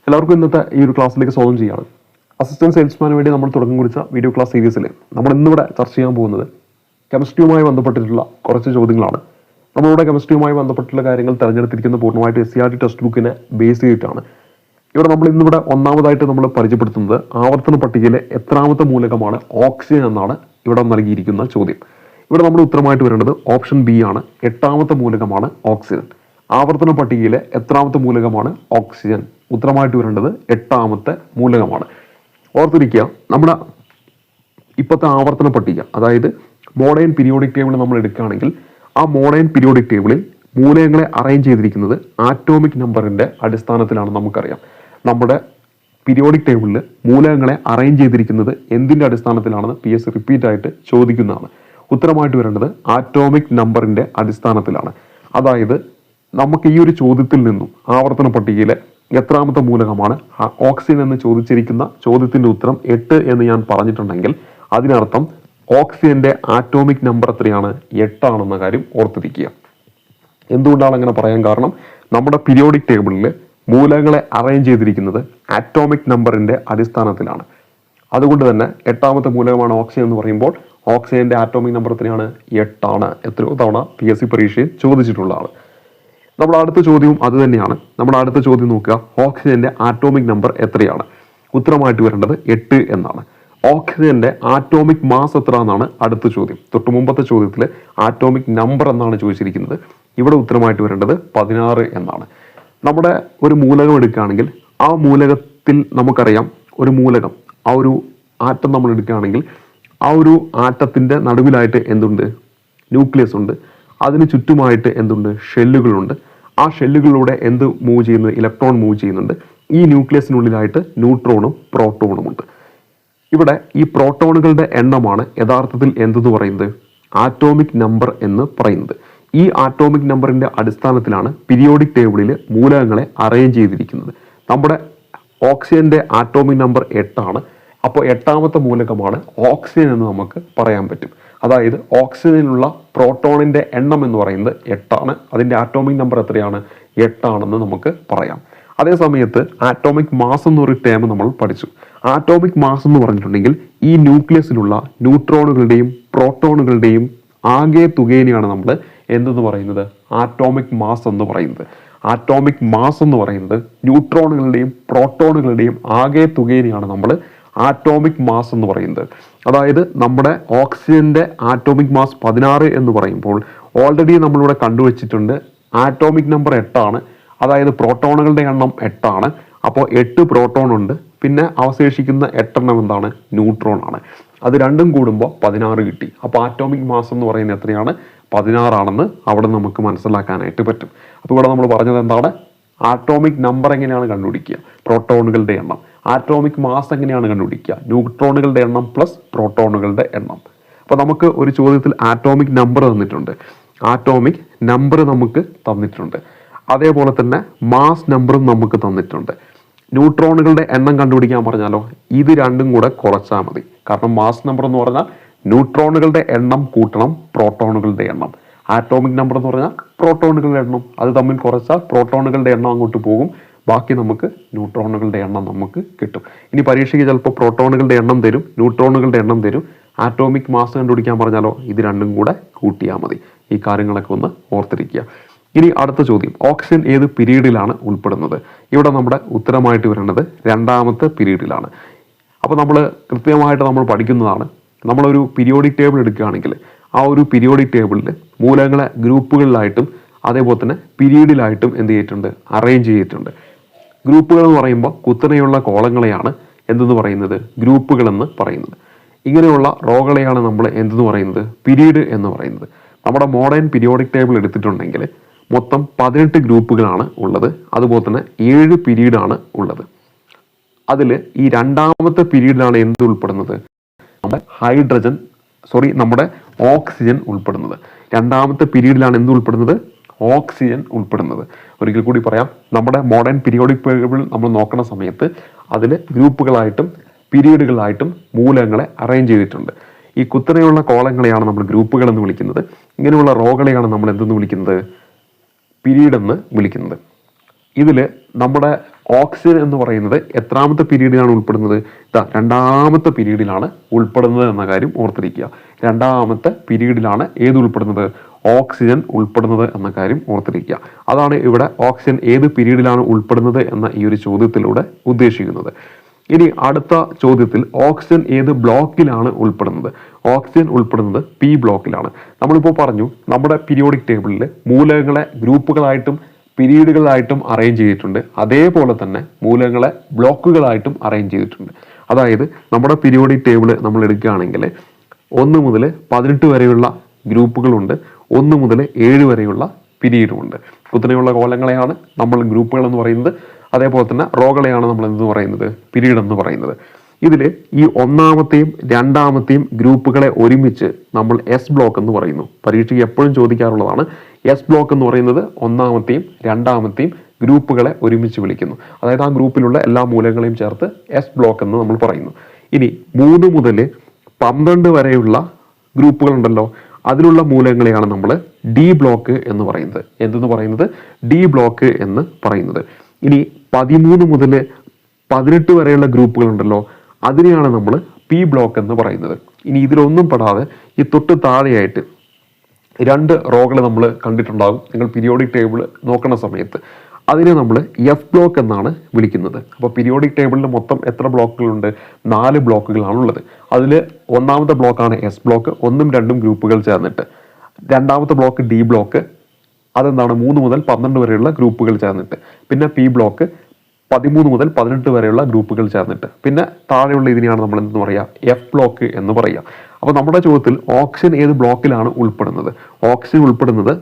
എല്ലാവർക്കും ഇന്നത്തെ ഈ ഒരു ക്ലാസ്സിലേക്ക് സ്വാഗതം ചെയ്യാണ്. അസിസ്റ്റന്റ് സെയിൽസ്മാന് വേണ്ടി നമ്മൾ തുടക്കം കുറിച്ച വീഡിയോ ക്ലാസ് സീരീസിൽ നമ്മൾ ഇന്നിവിടെ ചർച്ച ചെയ്യാൻ പോകുന്നത് കെമിസ്ട്രിയുമായി ബന്ധപ്പെട്ടിട്ടുള്ള കുറച്ച് ചോദ്യങ്ങളാണ്. നമ്മളിവിടെ കെമിസ്ട്രിയുമായി ബന്ധപ്പെട്ടുള്ള കാര്യങ്ങൾ തിരഞ്ഞെടുത്തിരിക്കുന്ന പൂർണ്ണമായിട്ട് SCERT ടെക്സ്റ്റ് ബുക്കിനെ ബേസ് ചെയ്തിട്ടാണ്. ഇവിടെ നമ്മൾ ഇന്നിവിടെ ഒന്നാമതായിട്ട് നമ്മൾ പരിചയപ്പെടുത്തുന്നത് ആവർത്തന പട്ടികയിലെ എത്രാമത്തെ മൂലകമാണ് ഓക്സിജൻ എന്നാണ് ഇവിടെ നൽകിയിരിക്കുന്ന ചോദ്യം. ഇവിടെ നമ്മൾ ഉത്തരമായിട്ട് വരേണ്ടത് ഓപ്ഷൻ ബി ആണ്. 8ാമത്തെ മൂലകമാണ് ഓക്സിജൻ. ആവർത്തന പട്ടികയിലെ എത്രാമത്തെ മൂലകമാണ് ഓക്സിജൻ? ഉത്തരമായിട്ട് വരേണ്ടത് 8ാമത്തെ മൂലകമാണ്. ഓർത്തിരിക്കുക, നമ്മുടെ ഇപ്പോഴത്തെ ആവർത്തന പട്ടിക, അതായത് മോഡേൺ പീരിയോഡിക് ടേബിൾ നമ്മൾ എടുക്കുകയാണെങ്കിൽ ആ മോഡേൺ പീരിയോഡിക് ടേബിളിൽ മൂലകങ്ങളെ അറേഞ്ച് ചെയ്തിരിക്കുന്നത് ആറ്റോമിക് നമ്പറിന്റെ അടിസ്ഥാനത്തിലാണ്. നമുക്കറിയാം നമ്മുടെ പീരിയോഡിക് ടേബിളിൽ മൂലകങ്ങളെ അറേഞ്ച് ചെയ്തിരിക്കുന്നത് എന്തിന്റെ അടിസ്ഥാനത്തിലാണെന്ന് PS റിപ്പീറ്റ് ആയിട്ട് ചോദിക്കുന്നതാണ്. ഉത്തരമായിട്ട് വരേണ്ടത് ആറ്റോമിക് നമ്പറിന്റെ അടിസ്ഥാനത്തിലാണ്. അതായത് നമുക്ക് ഈ ഒരു ചോദ്യത്തിൽ നിന്നും ആവർത്തന പട്ടികയിലെ എത്രാമത്തെ മൂലകമാണ് ഓക്സിജൻ എന്ന് ചോദിച്ചിരിക്കുന്ന ചോദ്യത്തിന്റെ ഉത്തരം 8 എന്ന് ഞാൻ പറഞ്ഞിട്ടുണ്ടെങ്കിൽ അതിനർത്ഥം ഓക്സിജന്റെ ആറ്റോമിക് നമ്പർ എത്രയാണ്? 8 ആണെന്ന കാര്യം ഓർത്തിരിക്കുക. എന്തുകൊണ്ടാണ് അങ്ങനെ പറയാൻ കാരണം? നമ്മുടെ പീരിയോഡിക് ടേബിളിൽ മൂലകങ്ങളെ അറേഞ്ച് ചെയ്തിരിക്കുന്നത് ആറ്റോമിക് നമ്പറിന്റെ അടിസ്ഥാനത്തിലാണ്. അതുകൊണ്ട് തന്നെ 8ാമത്തെ മൂലകമാണ് ഓക്സിജൻ എന്ന് പറയുമ്പോൾ ഓക്സിജന്റെ ആറ്റോമിക് നമ്പർ എത്രയാണ്? 8 ആണ്. എത്രയോ തവണ PSC പരീക്ഷയിൽ ചോദിച്ചിട്ടുള്ളതാണ്. നമ്മുടെ അടുത്ത ചോദ്യവും അത് തന്നെയാണ്. നമ്മുടെ അടുത്ത ചോദ്യം നോക്കുക, ഓക്സിജന്റെ ആറ്റോമിക് നമ്പർ എത്രയാണ്? ഉത്തരമായിട്ട് വരേണ്ടത് 8 എന്നാണ്. ഓക്സിജന്റെ ആറ്റോമിക് മാസ് എത്ര എന്നാണ് അടുത്ത ചോദ്യം. തൊട്ട് മുമ്പത്തെ ചോദ്യത്തിൽ ആറ്റോമിക് നമ്പർ എന്നാണ് ചോദിച്ചിരിക്കുന്നത്. ഇവിടെ ഉത്തരമായിട്ട് വരേണ്ടത് 16 എന്നാണ്. നമ്മുടെ ഒരു മൂലകം എടുക്കുകയാണെങ്കിൽ ആ മൂലകത്തിൽ നമുക്കറിയാം, ഒരു മൂലകം, ആ ഒരു ആറ്റം നമ്മൾ എടുക്കുകയാണെങ്കിൽ ആ ഒരു ആറ്റത്തിന്റെ നടുവിലായിട്ട് എന്തുണ്ട്? ന്യൂക്ലിയസ് ഉണ്ട്. അതിന് ചുറ്റുമായിട്ട് എന്തുണ്ട്? ഷെല്ലുകളുണ്ട്. ആ ഷെല്ലുകളിലൂടെ എന്ത് മൂവ് ചെയ്യുന്നത്? ഇലക്ട്രോൺ മൂവ് ചെയ്യുന്നുണ്ട്. ഈ ന്യൂക്ലിയസിനുള്ളിലായിട്ട് ന്യൂട്രോണും പ്രോട്ടോണും ഉണ്ട്. ഇവിടെ ഈ പ്രോട്ടോണുകളുടെ എണ്ണമാണ് യഥാർത്ഥത്തിൽ എന്തെന്ന് പറയുന്നത്? ആറ്റോമിക് നമ്പർ എന്ന് പറയുന്നത്. ഈ ആറ്റോമിക് നമ്പറിന്റെ അടിസ്ഥാനത്തിലാണ് പീരിയോഡിക് ടേബിളിൽ മൂലകങ്ങളെ അറേഞ്ച് ചെയ്തിരിക്കുന്നത്. നമ്മുടെ ഓക്സിജന്റെ ആറ്റോമിക് നമ്പർ 8 ആണ്. അപ്പോൾ 8ാമത്തെ മൂലകമാണ് ഓക്സിജൻ എന്ന് നമുക്ക് പറയാൻ പറ്റും. അതായത് ഓക്സിജനിലുള്ള പ്രോട്ടോണിന്റെ എണ്ണം എന്ന് പറയുന്നത് 8 ആണ്. അതിന്റെ ആറ്റോമിക് നമ്പർ എത്രയാണ്? 8 ആണെന്ന് നമുക്ക് പറയാം. അതേ സമയത്ത് ആറ്റോമിക് മാസ് എന്നൊരു ടേം നമ്മൾ പഠിച്ചു. ആറ്റോമിക് മാസ് എന്ന് പറഞ്ഞിട്ടുണ്ടെങ്കിൽ ഈ ന്യൂക്ലിയസിലുള്ള ന്യൂട്രോണുകളുടെയും പ്രോട്ടോണുകളുടെയും ആകെ തുകേനെയാണ് നമ്മൾ എന്തെന്ന് പറയുന്നത്? ആറ്റോമിക് മാസ് എന്ന് പറയുന്നത്. ആറ്റോമിക് മാസ് എന്ന് പറയുന്നത് ന്യൂട്രോണുകളുടെയും പ്രോട്ടോണുകളുടെയും ആകെ തുകേനെയാണ് നമ്മൾ ആറ്റോമിക് മാസ് എന്ന് പറയുന്നത്. അതായത് നമ്മുടെ ഓക്സിജന്റെ ആറ്റോമിക് മാസ് 16 എന്ന് പറയുമ്പോൾ ഓൾറെഡി നമ്മളിവിടെ കണ്ടുവച്ചിട്ടുണ്ട് ആറ്റോമിക് നമ്പർ 8 ആണ്. അതായത് പ്രോട്ടോണുകളുടെ എണ്ണം 8 ആണ്. അപ്പോൾ 8 പ്രോട്ടോൺ ഉണ്ട്. പിന്നെ അവശേഷിക്കുന്ന 8 എന്താണ്? ന്യൂട്രോൺ ആണ്. അത് രണ്ടും കൂടുമ്പോൾ 16 കിട്ടി. അപ്പോൾ ആറ്റോമിക് മാസ് എന്ന് പറയുന്നത് എത്രയാണ്? 16 ആണെന്ന് അവിടെ നമുക്ക് മനസ്സിലാക്കാനായിട്ട് പറ്റും. അപ്പോൾ ഇവിടെ നമ്മൾ പറഞ്ഞത് എന്താണ്? ആറ്റോമിക് നമ്പർ എങ്ങനെയാണ് കണ്ടുപിടിക്കുക? പ്രോട്ടോണുകളുടെ എണ്ണം. ആറ്റോമിക് മാസ് എങ്ങനെയാണ് കണ്ടുപിടിക്കുക? ന്യൂട്രോണുകളുടെ എണ്ണം പ്ലസ് പ്രോട്ടോണുകളുടെ എണ്ണം. അപ്പോൾ നമുക്ക് ഒരു ചോദ്യത്തിൽ ആറ്റോമിക് നമ്പർ തന്നിട്ടുണ്ട്, ആറ്റോമിക് നമ്പർ നമുക്ക് തന്നിട്ടുണ്ട്. അതേപോലെ തന്നെ മാസ് നമ്പറും നമുക്ക് തന്നിട്ടുണ്ട്. ന്യൂട്രോണുകളുടെ എണ്ണം കണ്ടുപിടിക്കാൻ പറഞ്ഞാലോ ഇത് രണ്ടും കൂടെ കുറച്ചാൽ മതി. കാരണം മാസ് നമ്പർ എന്ന് പറഞ്ഞാൽ ന്യൂട്രോണുകളുടെ എണ്ണം കൂട്ടണം പ്രോട്ടോണുകളുടെ എണ്ണം. ആറ്റോമിക് നമ്പർ എന്ന് പറഞ്ഞാൽ പ്രോട്ടോണുകളുടെ എണ്ണം. അത് തമ്മിൽ കുറച്ചാൽ പ്രോട്ടോണുകളുടെ എണ്ണം അങ്ങോട്ട് പോകും. ബാക്കി നമുക്ക് ന്യൂട്രോണുകളുടെ എണ്ണം നമുക്ക് കിട്ടും. ഇനി പരീക്ഷയ്ക്ക് ചിലപ്പോൾ പ്രോട്ടോണുകളുടെ എണ്ണം തരും, ന്യൂട്രോണുകളുടെ എണ്ണം തരും. ആറ്റോമിക് മാസ് കണ്ടുപിടിക്കാൻ പറഞ്ഞാലോ ഇത് രണ്ടും കൂടെ കൂട്ടിയാൽ മതി. ഈ കാര്യങ്ങളൊക്കെ ഒന്ന് ഓർത്തിരിക്കുക. ഇനി അടുത്ത ചോദ്യം, ഓക്സിജൻ ഏത് പീരീഡിലാണ് ഉൾപ്പെടുന്നത്? ഇവിടെ നമ്മുടെ ഉത്തരമായിട്ട് വരേണ്ടത് 2ാമത്തെ പീരീഡിലാണ്. അപ്പോൾ നമ്മൾ കൃത്യമായിട്ട് നമ്മൾ പഠിക്കുന്നതാണ്. നമ്മളൊരു പീരിയോഡിക് ടേബിൾ എടുക്കുകയാണെങ്കിൽ ആ ഒരു പീരിയോഡിക് ടേബിളിൽ മൂലകങ്ങളെ ഗ്രൂപ്പുകളിലായിട്ടും അതേപോലെ തന്നെ പീരീഡിലായിട്ടും എന്ത് ചെയ്തിട്ടുണ്ട്? അറേഞ്ച് ചെയ്തിട്ടുണ്ട്. ഗ്രൂപ്പുകൾ എന്ന് പറയുമ്പോൾ കുത്തനെയുള്ള കോളങ്ങളെയാണ് എന്തെന്ന് പറയുന്നത്? ഗ്രൂപ്പുകൾ എന്ന് പറയുന്നത്. ഇങ്ങനെയുള്ള റോകളെയാണ് നമ്മൾ എന്തെന്ന് പറയുന്നത്? പീരീഡ് എന്ന് പറയുന്നത്. നമ്മുടെ മോഡേൺ പീരിയോഡിക് ടേബിൾ എടുത്തിട്ടുണ്ടെങ്കിൽ മൊത്തം 18 ഗ്രൂപ്പുകളാണ് ഉള്ളത്. അതുപോലെ തന്നെ 7 പീരീഡാണ് ഉള്ളത്. അതിൽ ഈ 2ാമത്തെ പീരീഡിലാണ് എന്ത് ഉൾപ്പെടുന്നത്? നമ്മുടെ ഓക്സിജൻ ഉൾപ്പെടുന്നത്. 2ാമത്തെ പീരീഡിലാണ് എന്ത് ഉൾപ്പെടുന്നത്? ഓക്സിജൻ ഉൾപ്പെടുന്നത്. ഒരിക്കൽ കൂടി പറയാം, നമ്മുടെ മോഡേൺ പീരിയോഡിക് ടേബിൾ നമ്മൾ നോക്കുന്ന സമയത്ത് അതിൽ ഗ്രൂപ്പുകളായിട്ടും പീരീഡുകളായിട്ടും മൂലകങ്ങളെ അറേഞ്ച് ചെയ്തിട്ടുണ്ട്. ഈ കുത്തനെയുള്ള കോളങ്ങളെയാണ് നമ്മൾ ഗ്രൂപ്പുകൾ എന്ന് വിളിക്കുന്നത്. ഇങ്ങനെയുള്ള റോകളെയാണ് നമ്മൾ എന്തെന്ന് വിളിക്കുന്നത്? പീരീഡ് എന്ന് വിളിക്കുന്നത്. ഇതിൽ നമ്മുടെ ഓക്സിജൻ എന്ന് പറയുന്നത് എത്രാമത്തെ പീരീഡിലാണ് ഉൾപ്പെടുന്നത്? രണ്ടാമത്തെ പീരീഡിലാണ് ഉൾപ്പെടുന്നത് എന്ന കാര്യം ഓർത്തിരിക്കുക. രണ്ടാമത്തെ പീരീഡിലാണ് ഏത് ഉൾപ്പെടുന്നത്? ഓക്സിജൻ ഉൾപ്പെടുന്നത് എന്ന കാര്യം ഓർത്തിരിക്കുക. അതാണ് ഇവിടെ ഓക്സിജൻ ഏത് പീരീഡിലാണ് ഉൾപ്പെടുന്നത് എന്ന ഈ ഒരു ചോദ്യത്തിലൂടെ ഉദ്ദേശിക്കുന്നത്. ഇനി അടുത്ത ചോദ്യത്തിൽ ഓക്സിജൻ ഏത് ബ്ലോക്കിലാണ് ഉൾപ്പെടുന്നത്? ഓക്സിജൻ ഉൾപ്പെടുന്നത് പി ബ്ലോക്കിലാണ്. നമ്മളിപ്പോൾ പറഞ്ഞു നമ്മുടെ പീരിയോഡിക് ടേബിളിൽ മൂലകങ്ങളെ ഗ്രൂപ്പുകളായിട്ടും പീരീഡുകളായിട്ടും അറേഞ്ച് ചെയ്തിട്ടുണ്ട്. അതേപോലെ തന്നെ മൂലകങ്ങളെ ബ്ലോക്കുകളായിട്ടും അറേഞ്ച് ചെയ്തിട്ടുണ്ട്. അതായത് നമ്മുടെ പീരിയോഡിക് ടേബിൾ നമ്മൾ എടുക്കുകയാണെങ്കിൽ 1 മുതൽ 18 വരെയുള്ള ഗ്രൂപ്പുകളുണ്ട്, 1 മുതൽ 7 വരെയുള്ള പീരീഡുമുണ്ട്. കുത്തനെയുള്ള കോലങ്ങളെയാണ് നമ്മൾ ഗ്രൂപ്പുകൾ എന്ന് പറയുന്നത്. അതേപോലെ തന്നെ റോകളെയാണ് നമ്മൾ എന്ത് പറയുന്നത്? പീരീഡ് എന്ന് പറയുന്നത്. ഇതിൽ ഈ ഒന്നാമത്തെയും രണ്ടാമത്തെയും ഗ്രൂപ്പുകളെ ഒരുമിച്ച് നമ്മൾ എസ് ബ്ലോക്ക് എന്ന് പറയുന്നു. പരീക്ഷയ്ക്ക് എപ്പോഴും ചോദിക്കാറുള്ളതാണ്. എസ് ബ്ലോക്ക് എന്ന് പറയുന്നത് ഒന്നാമത്തെയും രണ്ടാമത്തെയും ഗ്രൂപ്പുകളെ ഒരുമിച്ച് വിളിക്കുന്നു. അതായത് ആ ഗ്രൂപ്പിലുള്ള എല്ലാ മൂലകങ്ങളെയും ചേർത്ത് എസ് ബ്ലോക്ക് എന്ന് നമ്മൾ പറയുന്നു. ഇനി 3 മുതൽ 12 വരെയുള്ള ഗ്രൂപ്പുകളുണ്ടല്ലോ, അതിലുള്ള മൂലകങ്ങളെയാണ് നമ്മൾ ഡി ബ്ലോക്ക് എന്ന് പറയുന്നത്. എന്തെന്ന് പറയുന്നത്? ഡി ബ്ലോക്ക് എന്ന് പറയുന്നത്. ഇനി 13 മുതൽ 18 വരെയുള്ള ഗ്രൂപ്പുകളുണ്ടല്ലോ, അതിനെയാണ് നമ്മൾ പി ബ്ലോക്ക് എന്ന് പറയുന്നത്. ഇനി ഇതിലൊന്നും പെടാതെ ഈ തൊട്ട് താഴെയായിട്ട് 2 റോകൾ നമ്മൾ കണ്ടിട്ടുണ്ടാകും നിങ്ങൾ പീരിയോഡിക് ടേബിൾ നോക്കുന്ന സമയത്ത്. അതിനെ നമ്മൾ എഫ് ബ്ലോക്ക് എന്നാണ് വിളിക്കുന്നത്. അപ്പോൾ പീരിയോഡിക് ടേബിളിൽ മൊത്തം എത്ര ബ്ലോക്കുകളുണ്ട്? 4 ബ്ലോക്കുകളാണുള്ളത്. അതിൽ ഒന്നാമത്തെ ബ്ലോക്കാണ് എസ് ബ്ലോക്ക്, 1ഉം 2ഉം ഗ്രൂപ്പുകൾ ചേർന്നിട്ട്. രണ്ടാമത്തെ ബ്ലോക്ക് ഡി ബ്ലോക്ക്, അതെന്താണ് 3 മുതൽ 12 വരെയുള്ള ഗ്രൂപ്പുകൾ ചേർന്നിട്ട്. പിന്നെ പി ബ്ലോക്ക് 13 മുതൽ 18 വരെയുള്ള ഗ്രൂപ്പുകൾ ചേർന്നിട്ട്. പിന്നെ താഴെയുള്ള ഇതിനെയാണ് നമ്മൾ എന്തെന്ന് പറയുക? എഫ് ബ്ലോക്ക് എന്ന് പറയുക. അപ്പോൾ നമ്മുടെ ചോദ്യത്തിൽ ഓക്സിജൻ ഏത് ബ്ലോക്കിലാണ് ഉൾപ്പെടുന്നത്? ഓക്സിജൻ ഉൾപ്പെടുന്നത്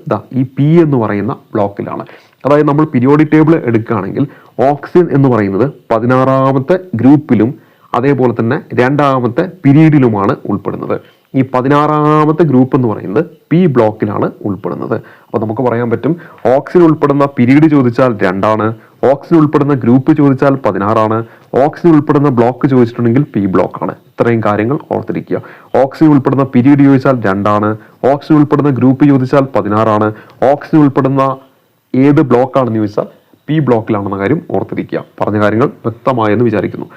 ഈ പി എന്ന് പറയുന്ന ബ്ലോക്കിലാണ്. അതായത് നമ്മൾ പീരിയോഡിക് ടേബിൾ എടുക്കുകയാണെങ്കിൽ ഓക്സിജൻ എന്ന് പറയുന്നത് 16ാമത്തെ ഗ്രൂപ്പിലും അതേപോലെ തന്നെ 2ാമത്തെ പീരീഡിലുമാണ് ഉൾപ്പെടുന്നത്. ഈ 16ാമത്തെ ഗ്രൂപ്പ് എന്ന് പറയുന്നത് പി ബ്ലോക്കിലാണ് ഉൾപ്പെടുന്നത്. അപ്പോൾ നമുക്ക് പറയാൻ പറ്റും ഓക്സിജൻ ഉൾപ്പെടുന്ന പീരീഡ് ചോദിച്ചാൽ 2ആണ്, ഓക്സിജൻ ഉൾപ്പെടുന്ന ഗ്രൂപ്പ് ചോദിച്ചാൽ 16ആണ്, ഓക്സിജൻ ഉൾപ്പെടുന്ന ബ്ലോക്ക് ചോദിച്ചിട്ടുണ്ടെങ്കിൽ പി ബ്ലോക്കാണ്. ഇത്രയും കാര്യങ്ങൾ ഓർത്തിരിക്കുക. ഓക്സിജൻ ഉൾപ്പെടുന്ന പീരീഡ് ചോദിച്ചാൽ 2ആണ്, ഓക്സിജൻ ഉൾപ്പെടുന്ന ഗ്രൂപ്പ് ചോദിച്ചാൽ 16ആണ്, ഓക്സിജൻ ഉൾപ്പെടുന്ന ഏത് ബ്ലോക്കാണെന്ന് ചോദിച്ചാൽ പി ബ്ലോക്കിലാണെന്ന കാര്യം ഓർത്തിരിക്കുക. പറഞ്ഞ കാര്യങ്ങൾ വ്യക്തമായെന്ന് വിചാരിക്കുന്നു.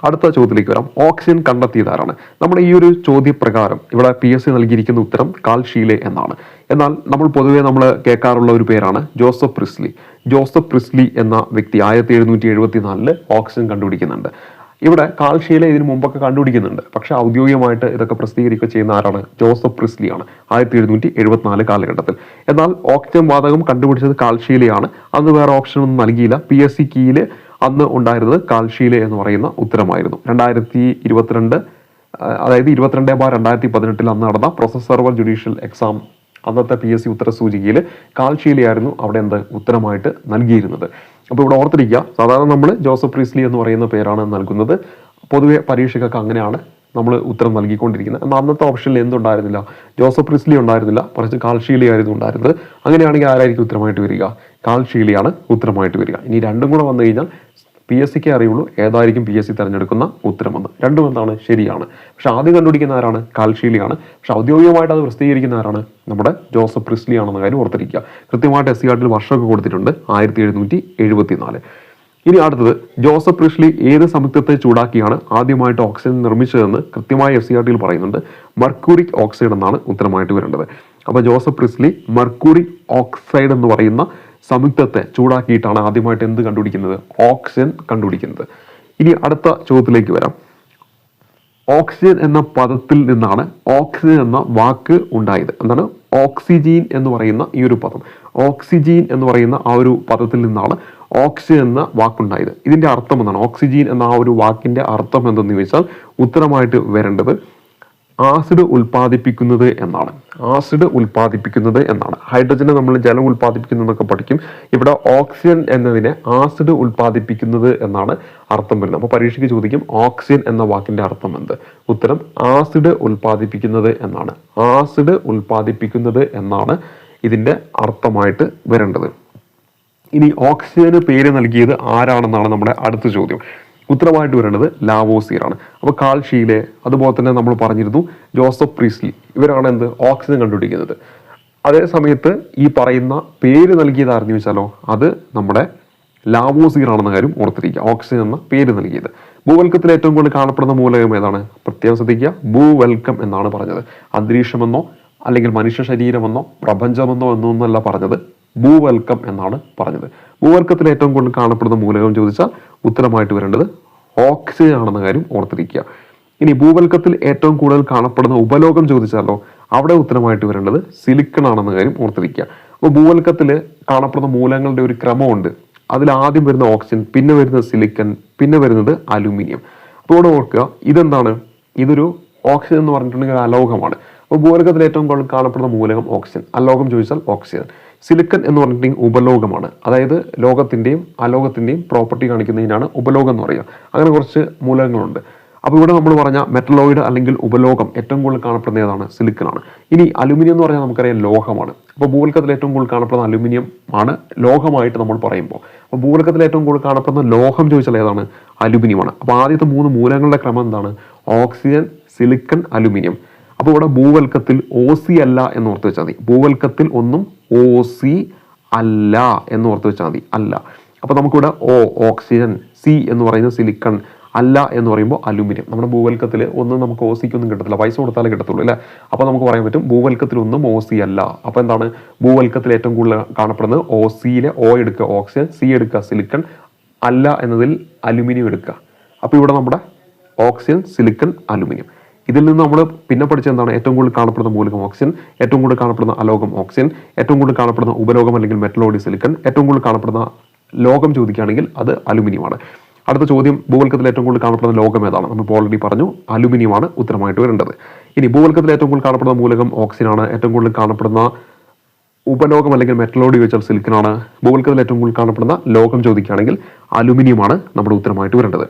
അടുത്ത ചോദ്യത്തിലേക്ക് വരാം. ഓക്സിജൻ കണ്ടെത്തിയതാരാണ്? നമ്മുടെ ഈ ഒരു ചോദ്യപ്രകാരം ഇവിടെ PSC നൽകിയിരിക്കുന്ന ഉത്തരം കാൾ ഷീലെ എന്നാണ്. എന്നാൽ നമ്മൾ പൊതുവെ കേൾക്കാറുള്ള ഒരു പേരാണ് ജോസഫ് പ്രിസ്ലി. ജോസഫ് പ്രിസ്ലി എന്ന വ്യക്തി 1774 ഓക്സിജൻ കണ്ടുപിടിക്കുന്നുണ്ട്. ഇവിടെ കാൾ ഷീലെ ഇതിനു മുമ്പൊക്കെ കണ്ടുപിടിക്കുന്നുണ്ട്. പക്ഷെ ഔദ്യോഗികമായിട്ട് ഇതൊക്കെ പ്രസിദ്ധീകരിക്കുക ചെയ്യുന്ന ആരാണ്? ജോസഫ് പ്രിസ്ലി ആണ് 1774 കാലഘട്ടത്തിൽ. എന്നാൽ ഓക്സിജൻ വാതകം കണ്ടുപിടിച്ചത് കാൾ ഷീലെയാണ്. അന്ന് വേറെ ഓപ്ഷൻ ഒന്നും നൽകിയില്ല. PSC കീയിൽ അന്ന് ഉണ്ടായിരുന്നത് കാൾ ഷീലെ എന്ന് പറയുന്ന ഉത്തരമായിരുന്നു. 2022 അതായത് 22/2018 അന്ന് നടന്ന പ്രൊസസ് സെർവർ ജുഡീഷ്യൽ എക്സാം അന്നത്തെ PSC ഉത്തര സൂചികയിൽ കാൾ ഷീലെയായിരുന്നു അവിടെ ഉത്തരമായിട്ട് നൽകിയിരുന്നത്. അപ്പോൾ ഇവിടെ ഓർത്തിരിക്കുക, സാധാരണ നമ്മൾ ജോസഫ് പ്രീസ്ലി എന്ന് പറയുന്ന പേരാണ് നൽകുന്നത്. പൊതുവെ പരീക്ഷയ്ക്കൊക്കെ അങ്ങനെയാണ് നമ്മൾ ഉത്തരം നൽകിക്കൊണ്ടിരിക്കുന്നത്. എന്നാൽ അന്നത്തെ ഓപ്ഷനിൽ എന്തുണ്ടായിരുന്നില്ല? ജോസഫ് പ്രീസ്ലി ഉണ്ടായിരുന്നില്ല, മറിച്ച് കാൾ ഷീലെ ആയിരുന്നു ഉണ്ടായിരുന്നത്. അങ്ങനെയാണെങ്കിൽ ആരായിരിക്കും ഉത്തരമായിട്ട് വരിക? കാൾ ഷീലെയാണ് ഉത്തരമായിട്ട് വരിക. ഇനി രണ്ടും കൂടെ വന്നു കഴിഞ്ഞാൽ PSCക്ക് അറിയുള്ളൂ ഏതായിരിക്കും PSC തിരഞ്ഞെടുക്കുന്ന ഉത്തരമെന്ന്. രണ്ടും എന്താണ്? ശരിയാണ്. പക്ഷെ ആദ്യം കണ്ടുപിടിക്കുന്ന ആരാണ്? കാൾ ഷീലെയാണ്. പക്ഷെ ഔദ്യോഗികമായിട്ട് അത് പ്രസിദ്ധീകരിക്കുന്ന ആരാണ്? നമ്മുടെ ജോസഫ് പ്രിസ്ലി ആണെന്ന കാര്യം ഓർത്തിരിക്കുക. കൃത്യമായിട്ട് SC വർഷമൊക്കെ കൊടുത്തിട്ടുണ്ട്, 1774. ഇനി അടുത്തത്, ജോസഫ് പ്രിസ്ലി ഏത് സംയുക്തത്തെ ചൂടാക്കിയാണ് ആദ്യമായിട്ട് ഓക്സിജൻ നിർമ്മിച്ചതെന്ന് കൃത്യമായി SC പറയുന്നുണ്ട്. മർക്കൂറിക് ഓക്സൈഡ് എന്നാണ് ഉത്തരമായിട്ട് വരേണ്ടത്. അപ്പോൾ ജോസഫ് പ്രിസ്ലി മർക്കൂറിക് ഓക്സൈഡ് എന്ന് പറയുന്ന സംയുക്തത്തെ ചൂടാക്കിയിട്ടാണ് ആദ്യമായിട്ട് എന്ത് കണ്ടുപിടിക്കുന്നത്? ഓക്സിജൻ കണ്ടുപിടിക്കുന്നത്. ഇനി അടുത്ത ചോദ്യത്തിലേക്ക് വരാം. ഓക്സിജൻ എന്ന പദത്തിൽ നിന്നാണ് ഓക്സിജൻ എന്ന വാക്ക് ഉണ്ടായത്. എന്താണ്? ഓക്സിജീൻ എന്ന് പറയുന്ന ഈ ഒരു പദം, ഓക്സിജീൻ എന്ന് പറയുന്ന ആ ഒരു പദത്തിൽ നിന്നാണ് ഓക്സിജൻ എന്ന വാക്കുണ്ടായത്. ഇതിന്റെ അർത്ഥം എന്താണ്? ഓക്സിജീൻ എന്ന ആ ഒരു വാക്കിന്റെ അർത്ഥം എന്തെന്ന് ചോദിച്ചാൽ ഉത്തരമായിട്ട് വരേണ്ടത് ആസിഡ് ഉൽപ്പാദിപ്പിക്കുന്നത് എന്നാണ്. ആസിഡ് ഉൽപ്പാദിപ്പിക്കുന്നത് എന്നാണ്. ഹൈഡ്രജനെ നമ്മൾ ജലം ഉൽപ്പാദിപ്പിക്കുന്നതൊക്കെ പഠിക്കും. ഇവിടെ ഓക്സിജൻ എന്നതിനെ ആസിഡ് ഉൽപ്പാദിപ്പിക്കുന്നത് എന്നാണ് അർത്ഥം വരുന്നത്. അപ്പോൾ പരീക്ഷയ്ക്ക് ചോദിക്കും ഓക്സിജൻ എന്ന വാക്കിന്റെ അർത്ഥം എന്ത്? ഉത്തരം ആസിഡ് ഉൽപ്പാദിപ്പിക്കുന്നത് എന്നാണ്. ആസിഡ് ഉൽപ്പാദിപ്പിക്കുന്നത് എന്നാണ് ഇതിന്റെ അർത്ഥമായിട്ട് വരേണ്ടത്. ഇനി ഓക്സിജന് പേര് നൽകിയത് ആരാണെന്നാണ് നമ്മുടെ അടുത്ത ചോദ്യം. ഉത്തരമായിട്ട് വരേണ്ടത് ലാവോസിയർ ആണ്. അപ്പോൾ കാൾ ഷീലെ, അതുപോലെ തന്നെ നമ്മൾ പറഞ്ഞിരുന്നു ജോസഫ് പ്രീസ്ലി, ഇവരാണ് എന്ത്? ഓക്സിജൻ കണ്ടുപിടിക്കുന്നത്. അതേ സമയത്ത് ഈ പറയുന്ന പേര് നൽകിയത് ആരെന്ന് ചോദിച്ചാലോ അത് നമ്മുടെ ലാവോസിയർ ആണെന്ന കാര്യം ഓർത്തിരിക്കുക. ഓക്സിജൻ എന്ന പേര് നൽകിയത്. ഭൂവൽക്കത്തിൽ ഏറ്റവും കൂടുതൽ കാണപ്പെടുന്ന മൂലകം ഏതാണ്? പ്രത്യേകം ശ്രദ്ധിക്കുക, ഭൂവൽക്കം എന്നാണ് പറഞ്ഞത്. അന്തരീക്ഷമെന്നോ അല്ലെങ്കിൽ മനുഷ്യ ശരീരമെന്നോ പ്രപഞ്ചമെന്നോ എന്നൊന്നല്ല പറഞ്ഞത്, ഭൂവൽക്കം എന്നാണ് പറഞ്ഞത്. ഭൂവൽക്കത്തിൽ ഏറ്റവും കൂടുതൽ കാണപ്പെടുന്ന മൂലകം ചോദിച്ചാൽ ഉത്തരമായിട്ട് വരേണ്ടത് ഓക്സിജൻ ആണെന്ന കാര്യം ഓർത്തിരിക്കുക. ഇനി ഭൂവൽക്കത്തിൽ ഏറ്റവും കൂടുതൽ കാണപ്പെടുന്ന ഉപലോകം ചോദിച്ചാലോ അവിടെ ഉത്തരമായിട്ട് വരേണ്ടത് സിലിക്കൺ ആണെന്ന കാര്യം ഓർത്തിരിക്കുക. അപ്പോൾ ഭൂവൽക്കത്തിൽ കാണപ്പെടുന്ന മൂലകങ്ങളുടെ ഒരു ക്രമമുണ്ട്. അതിൽ ആദ്യം വരുന്ന ഓക്സിജൻ, പിന്നെ വരുന്നത് സിലിക്കൺ, പിന്നെ വരുന്നത് അലുമിനിയം. അപ്പോൾ ഇവിടെ ഓർക്കുക, ഇതെന്താണ്? ഇതൊരു ഓക്സിജൻ എന്ന് പറഞ്ഞിട്ടുണ്ടെങ്കിൽ അലോഹമാണ്. അപ്പോൾ ഭൂവൽക്കത്തിൽ ഏറ്റവും കൂടുതൽ കാണപ്പെടുന്ന മൂലകം ഓക്സിജൻ. അലോകം ചോദിച്ചാൽ ഓക്സിജൻ. സിലിക്കൺ എന്ന് പറഞ്ഞിട്ടുണ്ടെങ്കിൽ ഉപലോകമാണ്. അതായത് ലോകത്തിന്റെയും അലോകത്തിന്റെയും പ്രോപ്പർട്ടി കാണിക്കുന്നതിനാണ് ഉപലോകം എന്ന് പറയുക. അങ്ങനെ കുറച്ച് മൂലകങ്ങളുണ്ട്. അപ്പോൾ ഇവിടെ നമ്മൾ പറഞ്ഞ മെറ്റലോയിഡ് അല്ലെങ്കിൽ ഉപലോകം ഏറ്റവും കൂടുതൽ കാണപ്പെടുന്ന ഏതാണ്? സിലിക്കൺ ആണ്. ഇനി അലുമിനിയം എന്ന് പറഞ്ഞാൽ നമുക്കറിയാം ലോഹമാണ്. അപ്പോൾ ഭൂവൽക്കത്തിൽ ഏറ്റവും കൂടുതൽ കാണപ്പെടുന്ന അലുമിനിയം ആണ് ലോഹമായിട്ട് നമ്മൾ പറയുമ്പോൾ. അപ്പോൾ ഭൂവൽക്കത്തിൽ ഏറ്റവും കൂടുതൽ കാണപ്പെടുന്ന ലോഹം ചോദിച്ചാൽ ഏതാണ്? അലുമിനിയമാണ്. അപ്പോൾ ആദ്യത്തെ 3 മൂലകങ്ങളുടെ ക്രമം എന്താണ്? Oxygen, silicon, aluminium. അപ്പോൾ ഇവിടെ ഭൂവൽക്കത്തിൽ OC അല്ല എന്ന് ഓർത്ത് വെച്ചാൽ മതി. ഭൂവൽക്കത്തിൽ ഒന്നും OC അല്ല എന്ന് ഓർത്ത് വെച്ചാൽ മതി. അല്ല. അപ്പോൾ നമുക്കിവിടെ ഓക്സിജൻ, C എന്ന് പറയുന്നത് സിലിക്കൺ, അല്ല എന്ന് പറയുമ്പോൾ അലുമിനിയം. നമ്മുടെ ഭൂവൽക്കത്തിൽ ഒന്നും നമുക്ക് OCക്ക് ഒന്നും കിട്ടത്തില്ല, പൈസ കൊടുത്താലേ കിട്ടത്തുള്ളൂ അല്ലേ? അപ്പോൾ നമുക്ക് പറയാൻ പറ്റും ഭൂവൽക്കത്തിൽ ഒന്നും OC അല്ല. അപ്പോൾ എന്താണ്? ഭൂവൽക്കത്തിൽ ഏറ്റവും കൂടുതൽ കാണപ്പെടുന്നത് OCയിലെ O എടുക്കുക ഓക്സിജൻ, C എടുക്കുക സിലിക്കൺ, അല്ല എന്നതിൽ അലുമിനിയം എടുക്കുക. അപ്പോൾ ഇവിടെ നമ്മുടെ ഓക്സിജൻ, സിലിക്കൺ, അലുമിനിയം. ഇതിൽ നിന്ന് നമ്മൾ പിന്നെ പഠിച്ചത് എന്താണ്? ഏറ്റവും കൂടുതൽ കാണപ്പെടുന്ന മൂലകം ഓക്സിജൻ, ഏറ്റവും കൂടുതൽ കാണപ്പെടുന്ന അലോകം ഓക്സിജൻ, ഏറ്റവും കൂടുതൽ കാണപ്പെടുന്ന ഉപലോകം അല്ലെങ്കിൽ മെറ്റലോയിഡ് സിലിക്കൺ, ഏറ്റവും കൂടുതൽ കാണപ്പെടുന്ന ലോകം ചോദിക്കുകയാണെങ്കിൽ അത് അലുമിനിയമാണ്. അടുത്ത ചോദ്യം, ഭൂവൽക്കത്തിൽ ഏറ്റവും കൂടുതൽ കാണപ്പെടുന്ന ലോകം ഏതാണ്? നമ്മൾ ഓൾറെഡി പറഞ്ഞു, അലുമിനിയമാണ് ഉത്തരമായിട്ട് വരേണ്ടത്. ഇനി ഭൂവൽക്കത്തിൽ ഏറ്റവും കൂടുതൽ കാണപ്പെടുന്ന മൂലകം ഓക്സിജൻ ആണ്. ഏറ്റവും കൂടുതൽ കാണപ്പെടുന്ന ഉപലോകം അല്ലെങ്കിൽ മെറ്റലോയിഡ് ചോദിച്ചാൽ സിലിക്കൺ ആണ്. ഭൂവൽക്കത്തിൽ ഏറ്റവും കൂടുതൽ കാണപ്പെടുന്ന ലോകം ചോദിക്കുകയാണെങ്കിൽ അലുമിനിയമാണ് നമ്മുടെ ഉത്തരമായിട്ട് വരേണ്ടത്.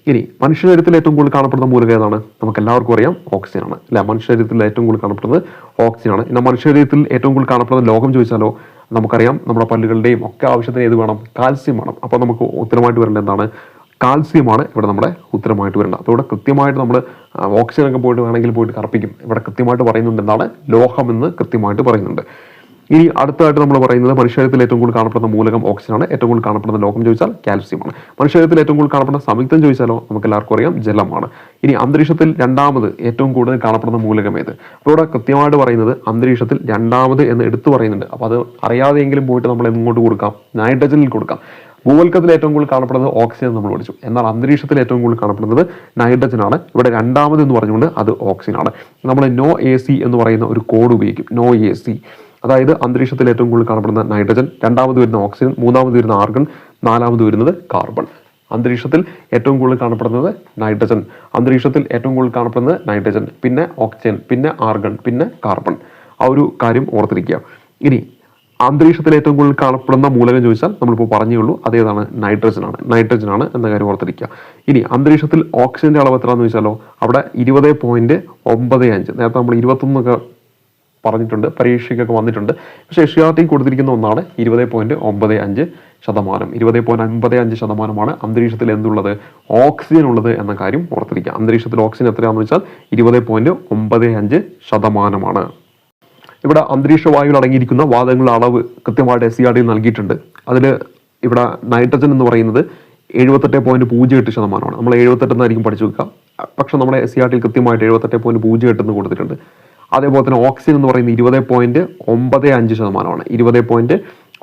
ഇനി മനുഷ്യശരീരത്തിൽ ഏറ്റവും കൂടുതൽ കാണപ്പെടുന്ന മൂലകം ഏതാണ്? നമുക്ക് എല്ലാവർക്കും അറിയാം ഓക്സിജൻ ആണ് അല്ലെ? മനുഷ്യശരീരത്തിൽ ഏറ്റവും കൂടുതൽ കാണപ്പെടുന്നത് ഓക്സിജൻ ആണ്. ഇന്ന് മനുഷ്യശരീരത്തിൽ ഏറ്റവും കൂടുതൽ കാണപ്പെടുന്ന ലോകം ചോദിച്ചാലോ നമുക്കറിയാം നമ്മുടെ പല്ലുകളുടെയും ഒക്കെ ആവശ്യത്തിന് ഏത് വേണം? കാൽസ്യം വേണം. അപ്പോൾ നമുക്ക് ഉത്തരമായിട്ട് വരേണ്ടത് എന്താണ്? കാൽസ്യമാണ് ഇവിടെ നമ്മുടെ ഉത്തരമായിട്ട് വരേണ്ടത്. അപ്പോൾ ഇവിടെ കൃത്യമായിട്ട് നമ്മൾ ഓക്സിജൻ ഒക്കെ പോയിട്ട് വേണമെങ്കിൽ പോയിട്ട് കറപ്പിക്കും. ഇവിടെ കൃത്യമായിട്ട് പറയുന്നുണ്ട് എന്താണ്? ലോഹം എന്ന് കൃത്യമായിട്ട് പറയുന്നുണ്ട്. ഇനി അടുത്തതായിട്ട് നമ്മൾ പറയുന്നത് മനുഷ്യശരീരത്തിൽ ഏറ്റവും കൂടുതൽ കാണപ്പെടുന്ന മൂലകം ഓക്സിജൻ ആണ്. ഏറ്റവും കൂടുതൽ കാണപ്പെടുന്ന ലോകം ചോദിച്ചാൽ കാൽസ്യമാണ്. മനുഷ്യശരീരത്തിൽ ഏറ്റവും കൂടുതൽ കാണപ്പെടുന്ന സംയുക്തം ചോദിച്ചാലോ നമുക്ക് എല്ലാവർക്കും അറിയാം ജലമാണ്. ഇനി അന്തരീക്ഷത്തിൽ രണ്ടാമത് ഏറ്റവും കൂടുതൽ കാണപ്പെടുന്ന മൂലകം ഏത്? അപ്പോൾ ഇവിടെ കൃത്യമായിട്ട് പറയുന്നത് അന്തരീക്ഷത്തിൽ രണ്ടാമത് എന്ന് എടുത്തു പറയുന്നുണ്ട്. അപ്പോൾ അത് അറിയാതെയെങ്കിലും പോയിട്ട് നമ്മൾ എങ്ങോട്ട് കൊടുക്കാം? നൈട്രജനിൽ കൊടുക്കാം. ഭൂവൽക്കത്തിൽ ഏറ്റവും കൂടുതൽ കാണപ്പെടുന്നത് ഓക്സിജൻ നമ്മൾ പഠിച്ചു. എന്നാൽ അന്തരീക്ഷത്തിൽ ഏറ്റവും കൂടുതൽ കാണപ്പെടുന്നത് നൈട്രജൻ ആണ്. ഇവിടെ രണ്ടാമത് എന്ന് പറഞ്ഞുകൊണ്ട് അത് ഓക്സിജൻ ആണ്. നമ്മൾ NO AC എന്ന് പറയുന്ന ഒരു കോഡ് ഉപയോഗിക്കും. NO AC, അതായത് അന്തരീക്ഷത്തിൽ ഏറ്റവും കൂടുതൽ കാണപ്പെടുന്ന നൈട്രജൻ, രണ്ടാമത് വരുന്ന ഓക്സിജൻ, മൂന്നാമത് വരുന്ന ആർഗൺ, നാലാമത് വരുന്നത് കാർബൺ. അന്തരീക്ഷത്തിൽ ഏറ്റവും കൂടുതൽ കാണപ്പെടുന്നത് നൈട്രജൻ, അന്തരീക്ഷത്തിൽ ഏറ്റവും കൂടുതൽ കാണപ്പെടുന്നത് നൈട്രജൻ, പിന്നെ ഓക്സിജൻ, പിന്നെ ആർഗൺ, പിന്നെ കാർബൺ. ആ ഒരു കാര്യം ഓർത്തിരിക്കുക. ഇനി അന്തരീക്ഷത്തിൽ ഏറ്റവും കൂടുതൽ കാണപ്പെടുന്ന മൂലകം ചോദിച്ചാൽ നമ്മളിപ്പോൾ പറഞ്ഞേ ഉള്ളൂ, അതേതാണ്? നൈട്രജൻ ആണ് എന്ന കാര്യം ഓർത്തിരിക്കുക. ഇനി അന്തരീക്ഷത്തിൽ ഓക്സിജന്റെ അളവ് എത്രയാണെന്ന് ചോദിച്ചാലോ അവിടെ 20.95. നേരത്തെ നമ്മൾ 21 പറഞ്ഞിട്ടുണ്ട്, പരീക്ഷയ്ക്കൊക്കെ വന്നിട്ടുണ്ട്. പക്ഷേ SCRT കൊടുത്തിരിക്കുന്ന ഒന്നാണ് 20.95%. 20.55% അന്തരീക്ഷത്തിൽ എന്തുള്ളത്? ഓക്സിജൻ ഉള്ളത് എന്ന കാര്യം ഓർത്തിരിക്കുക. അന്തരീക്ഷത്തിൽ ഓക്സിജൻ എത്രയാണെന്ന് വെച്ചാൽ 20.95%. ഇവിടെ അന്തരീക്ഷ വായുവിൽ അടങ്ങിയിരിക്കുന്ന വാതകങ്ങളുടെ അളവ് കൃത്യമായിട്ട് SCRT നൽകിയിട്ടുണ്ട്. അതിൽ ഇവിടെ നൈട്രജൻ എന്ന് പറയുന്നത് 78.08%. നമ്മൾ 78 എന്നായിരിക്കും പഠിച്ചു വെക്കുക. പക്ഷെ നമ്മുടെ SCRT കൃത്യമായിട്ട് 78.08 എന്ന് കൊടുത്തിട്ടുണ്ട്. അതേപോലെ തന്നെ ഓക്സിജൻ എന്ന് പറയുന്നത് 20.95%. 20.95%.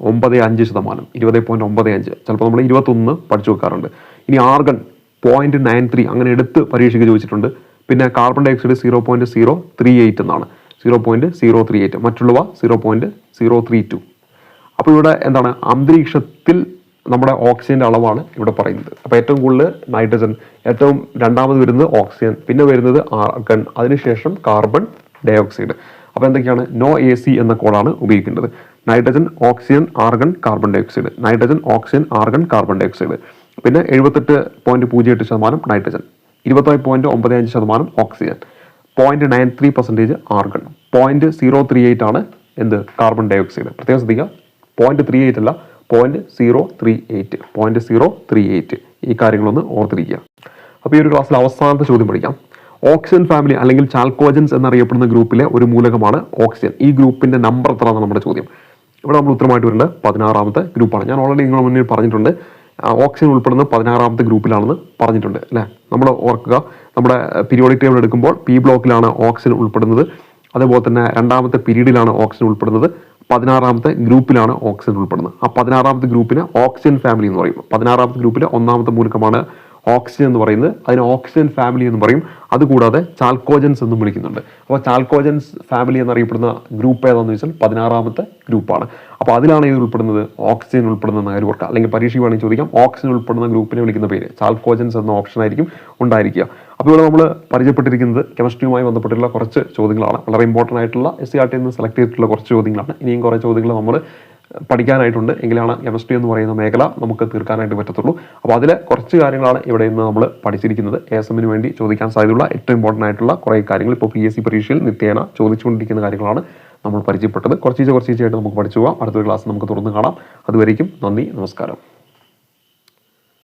20.95. ചിലപ്പോൾ നമ്മൾ 21 പഠിച്ചു വെക്കാറുണ്ട്. ഇനി ആർഗൺ 0.93 അങ്ങനെ എടുത്ത് പരീക്ഷയ്ക്ക് ചോദിച്ചിട്ടുണ്ട്. പിന്നെ കാർബൺ ഡൈ ഓക്സൈഡ് 0.038 എന്നാണ്. 0.038. മറ്റുള്ളവ 0.032. അപ്പോൾ ഇവിടെ എന്താണ്? അന്തരീക്ഷത്തിൽ നമ്മുടെ ഓക്സിജന്റെ അളവാണ് ഇവിടെ പറയുന്നത്. അപ്പോൾ ഏറ്റവും കൂടുതൽ നൈട്രജൻ, ഏറ്റവും രണ്ടാമത് വരുന്നത് ഓക്സിജൻ, പിന്നെ വരുന്നത് ആർഗൺ, അതിനുശേഷം കാർബൺ ഡൈ ഓക്സൈഡ്. അപ്പോൾ എന്തൊക്കെയാണ്? NO AC എന്ന കോഡാണ് ഉപയോഗിക്കേണ്ടത്. Nitrogen, oxygen, argon, carbon dioxide. Nitrogen, oxygen, argon, carbon dioxide. പിന്നെ 78.08% നൈട്രജൻ, 20.95% ഓക്സിജൻ, 0.93% ആർഗൺ, 0.038 ആണ് എന്ത്? Carbon dioxide. പ്രത്യേകം ശ്രദ്ധിക്കുക, 0.38 അല്ല, 0.038. 0.038. ഈ കാര്യങ്ങളൊന്ന് ഓർത്തിരിക്കുക. അപ്പോൾ ഈ ഒരു ക്ലാസ്സിൽ അവസാനത്തെ ചോദ്യം പഠിക്കാം. ഓക്സിജൻ ഫാമിലി അല്ലെങ്കിൽ ചാൽക്കോജൻസ് എന്നറിയപ്പെടുന്ന ഗ്രൂപ്പിലെ ഒരു മൂലകമാണ് ഓക്സിജൻ. ഈ ഗ്രൂപ്പിന്റെ നമ്പർ എത്രയാണ് നമ്മുടെ ചോദ്യം. ഇവിടെ നമ്മൾ ഉത്തരമായിട്ട് വരേണ്ടത് 16ാമത്തെ ഗ്രൂപ്പാണ്. ഞാൻ ഓൾറെഡി നിങ്ങളുടെ മുന്നിൽ പറഞ്ഞിട്ടുണ്ട്, ഓക്സിജൻ ഉൾപ്പെടുന്നത് 16ാമത്തെ ഗ്രൂപ്പിലാണെന്ന് പറഞ്ഞിട്ടുണ്ട് അല്ലേ. നമ്മൾ ഓർക്കുക, നമ്മുടെ പീരിയോഡിക് ടേബിൾ എടുക്കുമ്പോൾ പി ബ്ലോക്കിലാണ് ഓക്സിജൻ ഉൾപ്പെടുന്നത്. അതേപോലെ തന്നെ 2ാമത്തെ പീരീഡിലാണ് ഓക്സിജൻ ഉൾപ്പെടുന്നത്. 16ാമത്തെ ഗ്രൂപ്പിലാണ് ഓക്സിജൻ ഉൾപ്പെടുന്നത്. ആ 16ാമത്തെ ഗ്രൂപ്പിന് ഓക്സിജൻ ഫാമിലി എന്ന് പറയും. 16ാമത്തെ ഗ്രൂപ്പിലെ 1ാമത്തെ മൂലകമാണ് ഓക്സിജൻ എന്ന് പറയുന്നത്. അതിന് ഓക്സിജൻ ഫാമിലി എന്ന് പറയും. അതുകൂടാതെ ചാൽക്കോജൻസ് എന്നും വിളിക്കുന്നുണ്ട്. അപ്പോൾ ചാൽക്കോജൻസ് ഫാമിലി എന്നറിയപ്പെടുന്ന ഗ്രൂപ്പ് ഏതാണെന്ന് വെച്ചാൽ 16ാമത്തെ ഗ്രൂപ്പാണ്. അപ്പോൾ അതിലാണ് ഇത് ഉൾപ്പെടുന്നത്, ഓക്സിജൻ ഉൾപ്പെടുന്ന കാര്യം ഓർക്കുക. അല്ലെങ്കിൽ പരീക്ഷ വേണമെങ്കിൽ ചോദിക്കാം, ഓക്സിജൻ ഉൾപ്പെടുന്ന ഗ്രൂപ്പിനെ വിളിക്കുന്ന പേര് ചാൽക്കോജൻസ് എന്ന ഓപ്ഷൻ ആയിരിക്കും ഉണ്ടായിരിക്കുക. അപ്പോൾ ഇവിടെ നമ്മൾ പരിചയപ്പെട്ടിരിക്കുന്നത് കെമിസ്ട്രിയുമായി ബന്ധപ്പെട്ടുള്ള കുറച്ച് ചോദ്യങ്ങളാണ്. വളരെ ഇമ്പോർട്ടൻ്റ് ആയിട്ടുള്ള SCERT നിന്ന് സെലക്ട് ചെയ്തിട്ടുള്ള കുറച്ച് ചോദ്യങ്ങളാണ്. ഇനിയും കുറേ ചോദ്യങ്ങൾ നമ്മൾ പഠിക്കാനായിട്ടുണ്ട്. എങ്കിലാണ് കെമിസ്ട്രി എന്ന് പറയുന്ന മേഖല നമുക്ക് തീർക്കാനായിട്ട് പറ്റത്തുള്ളൂ. അപ്പോൾ അതിലെ കുറച്ച് കാര്യങ്ങളാണ് ഇവിടെ നിന്ന് നമ്മൾ പഠിച്ചിരിക്കുന്നത്. ASMന് വേണ്ടി ചോദിക്കാൻ സാധ്യതയുള്ള ഏറ്റവും ഇമ്പോർട്ടൻ്റ് ആയിട്ടുള്ള കുറേ കാര്യങ്ങൾ ഇപ്പോൾ PSC പരീക്ഷയിൽ നിത്യേന ചോദിച്ചുകൊണ്ടിരിക്കുന്ന കാര്യങ്ങളാണ് നമ്മൾ പരിചയപ്പെട്ടത്. കുറച്ചീച്ചായിട്ട് നമുക്ക് പഠിച്ചു പോകാം. അടുത്തൊരു ക്ലാസ് നമുക്ക് തുറന്ന് കാണാം. അതുവരേക്കും നന്ദി, നമസ്കാരം.